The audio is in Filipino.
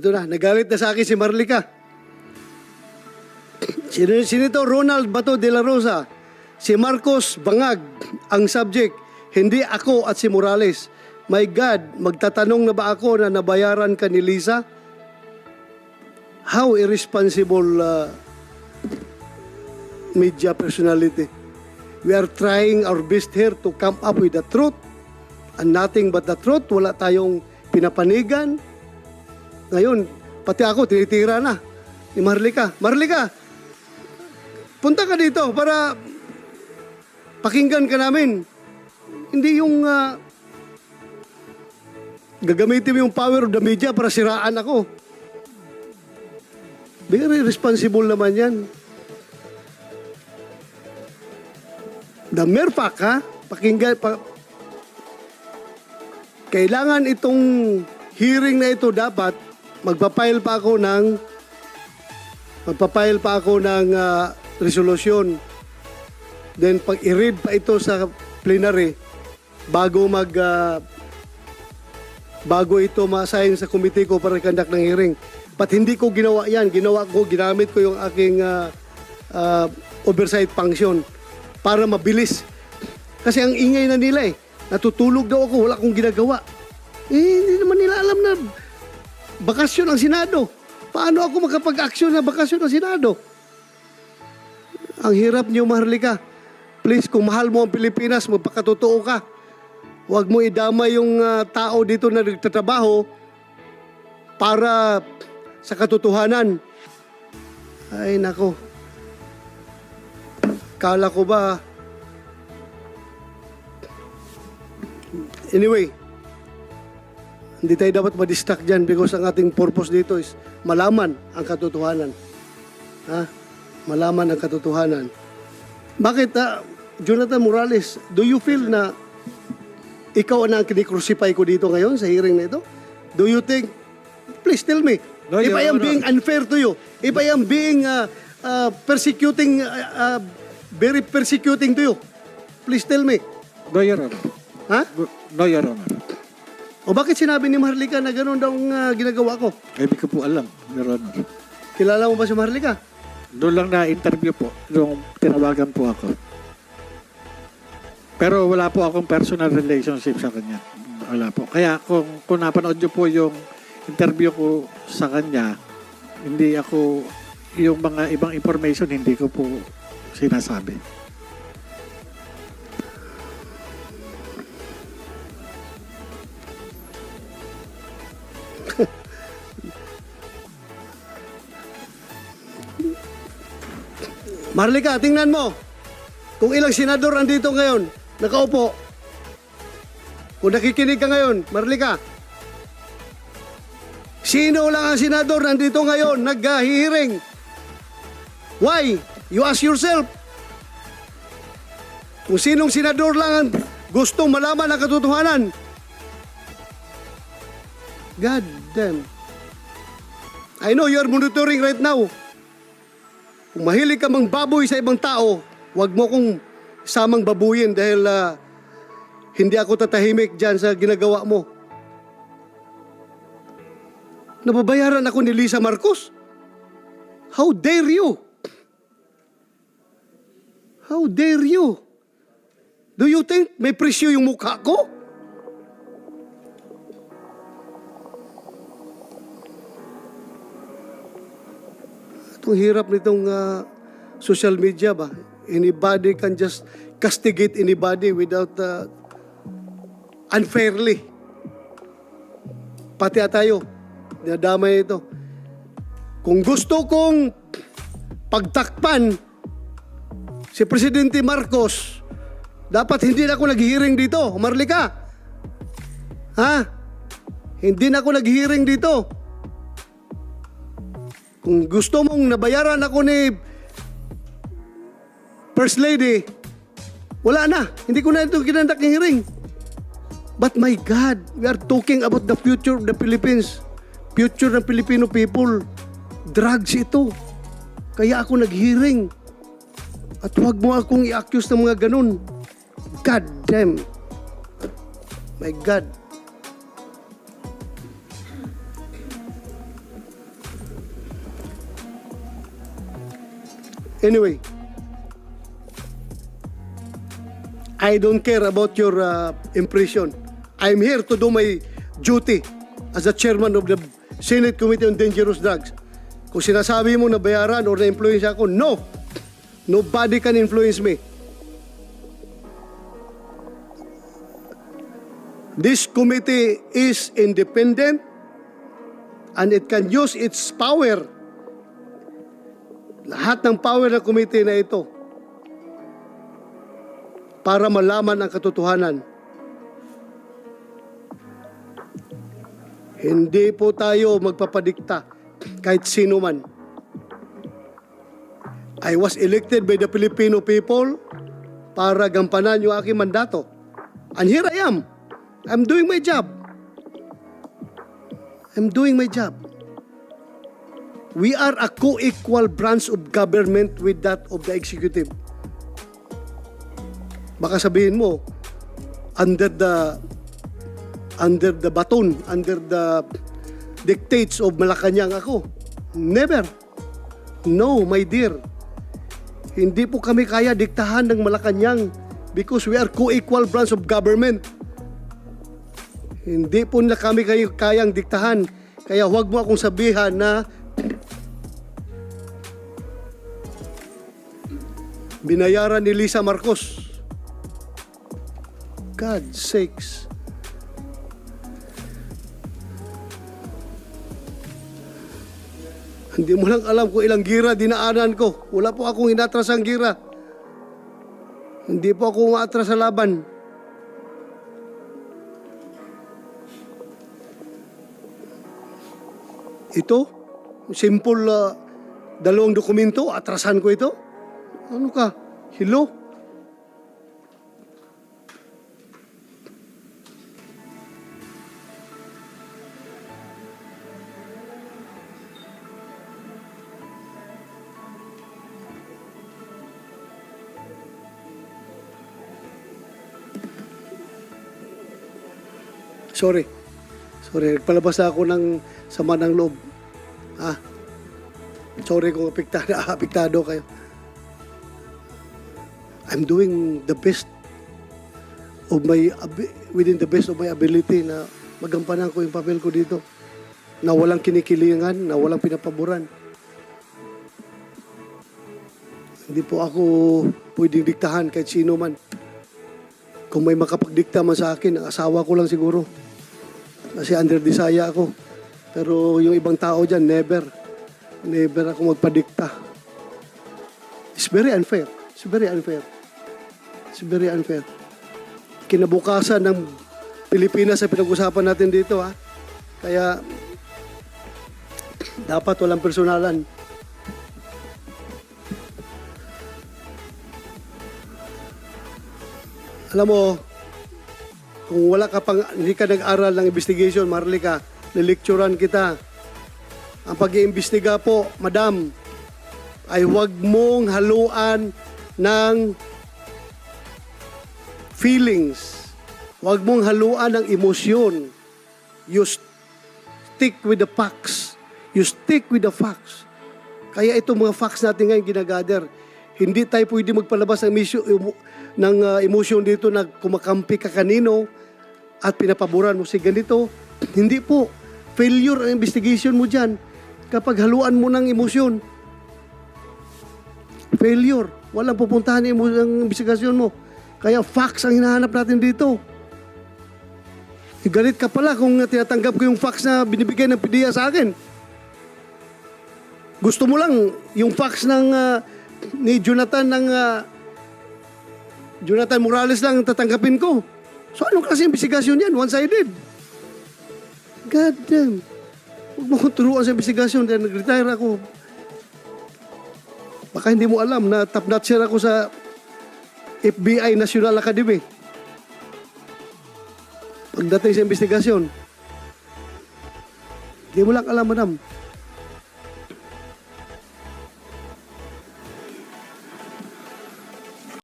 Ito na, nagalit na sa akin si Marlica. Senator Ronald Bato de la Rosa, si Marcos Bangag ang subject, hindi ako at si Morales. My God, magtatanong na ba ako na nabayaran ka ni Lisa? How irresponsible media personality. We are trying our best here to come up with the truth and nothing but the truth. Wala tayong pinapanigan. Ngayon, pati ako, tinitira na ni Marlica. Marlica, punta ka dito para pakinggan ka namin. Hindi yung gagamitin mo yung power of the media para siraan ako. Very responsible naman yan. The mere fact, ha? Pakinggan, kailangan itong hearing na ito dapat magpapile pa ako ng resolusyon. Then pag i-read pa ito sa plenary bago ito ma-assign sa committee ko para conduct ng hearing. But hindi ko ginawa yan. Ginamit ko yung aking oversight function para mabilis. Kasi ang ingay na nila natutulog daw ako, wala akong ginagawa. Hindi naman nila alam na bakasyon ang Senado. Paano ako makapag-aksyon na bakasyon ang Senado? Ang hirap niyo, Marlica. Please, kung mahal mo ang Pilipinas, magpakatotoo ka. Huwag mo idama yung tao dito na nagtatrabaho para sa katotohanan. Ay, nako. Kala ko ba? Anyway, hindi tayo dapat ma-distract dyan because ang ating purpose dito is malaman ang katotohanan. Ha? Malaman ang katotohanan. Bakit, Jonathan Morales, do you feel na ikaw ang kinikrucify ko dito ngayon sa hearing na ito? Do you think, please tell me, no, if I am being unfair to you, if I am being persecuting, very persecuting to you, please tell me. No, Your Honor. Ha? No, Your Honor. O bakit sinabi ni Marlica na gano'n daw ang ginagawa ko? Hindi ko po alam, Your Honor. Kilala mo ba si Marlica? Doon lang na-interview po, nung tinawagan po ako. Pero wala po akong personal relationship sa kanya. Wala po. Kaya kung napanood niyo po yung interview ko sa kanya, hindi ako, yung mga ibang information, hindi ko po sinasabi. Marlica, tingnan mo. Kung ilang senador andito ngayon, nakaupo. Kung nakikinig ka ngayon, Marlica, sino lang ang senador nandito ngayon nag-hearing? Why? You ask yourself. Kung sinong senador lang ang gustong malaman ang katotohanan. God damn. I know you are monitoring right now. Kung mahilig ka mang baboy sa ibang tao, huwag mo kong samang babuyin dahil hindi ako tatahimik dyan sa ginagawa mo. Nababayaran ako ni Lisa Marcos? How dare you? How dare you? Do you think may presyo yung mukha ko? Itong hirap nitong social media ba? Anybody can just castigate anybody without unfairly. Pati tayo, dinadamay ito. Kung gusto kong pagtakpan si Presidente Marcos, dapat hindi na ako nag-hearing dito, Marlica. Ha? Hindi na ako nag-hearing dito. Kung gusto mong nabayaran ako ni First Lady, wala na. Hindi ko na ito kinandak ng hearing. But my God, we are talking about the future of the Philippines. Future ng Filipino people. Drugs ito. Kaya ako nag-hearing. At huwag mo akong i-accuse ng mga ganun. God damn. My God. Anyway, I don't care about your impression. I'm here to do my duty as the chairman of the Senate Committee on Dangerous Drugs. Kung sinasabi mo na bayaran or na-influence ako, no! Nobody can influence me. This committee is independent and it can use its power. Lahat ng power ng committee na ito para malaman ang katotohanan. Hindi po tayo magpapadikta kahit sino man. I was elected by the Filipino people para gampanan yung aking mandato. And here I am. I'm doing my job. I'm doing my job. We are a co-equal branch of government with that of the executive. Baka sabihin mo, under the baton, under the dictates of Malacanang ako. Never. No, my dear. Hindi po kami kaya diktahan ng Malacanang because we are co-equal branch of government. Hindi po na kami kayang diktahan. Kaya huwag mo akong sabihan na binayaran ni Lisa Marcos. God sakes. Hindi mo lang alam kung ilang gira dinaanan ko. Wala po akong inatras ang gira. Hindi po ako umatras sa laban. Ito, simple dalawang dokumento, atrasan ko ito. Ano ka? Hello? Sorry. Nagpalabas na ako ng sama ng loob. Sorry kung apektado kayo. I'm doing the best of within the best of my ability na magampanan ko yung papel ko dito. Na walang kinikilingan, na walang pinapaboran. Hindi po ako pwedeng diktahan kahit sino man. Kung may makapagdikta man sa akin, ang asawa ko lang siguro. Kasi under desaya ako. Pero yung ibang tao dyan, never ako magpadikta. It's very unfair. Kinabukasan ng Pilipinas sa pinag-usapan natin dito, ha. Kaya, dapat walang personalan. Alam mo, kung hindi ka nag-aral ng investigation, Marlica, nilecturean kita. Ang pag-iimbestiga po, madam, ay huwag mong haluan ng feelings. Huwag mong haluan ng emosyon. You stick with the facts. Kaya itong mga facts natin ngayon ginagather. Hindi tayo pwede magpalabas ng emosyon dito na kumakampi ka kanino at pinapaboran mo si ganito. Hindi po. Failure ang investigation mo dyan kapag haluan mo ng emosyon. Failure. Walang pupuntahan ang investigasyon mo. Kaya facts ang hinahanap natin dito. Galit ka pala kung tinatanggap ko yung facts na binibigay ng PDEA sa akin. Gusto mo lang yung facts ni Jonathan Jonathan Morales lang tatanggapin ko. So anong klase investigasyon yan? One-sided. God damn. Huwag mo kong turuan sa investigasyon dahil nag-retire ako. Baka hindi mo alam na top notcher ako sa FBI National Academy. Pagdating sa investigasyon, hindi mo lang alam, madam.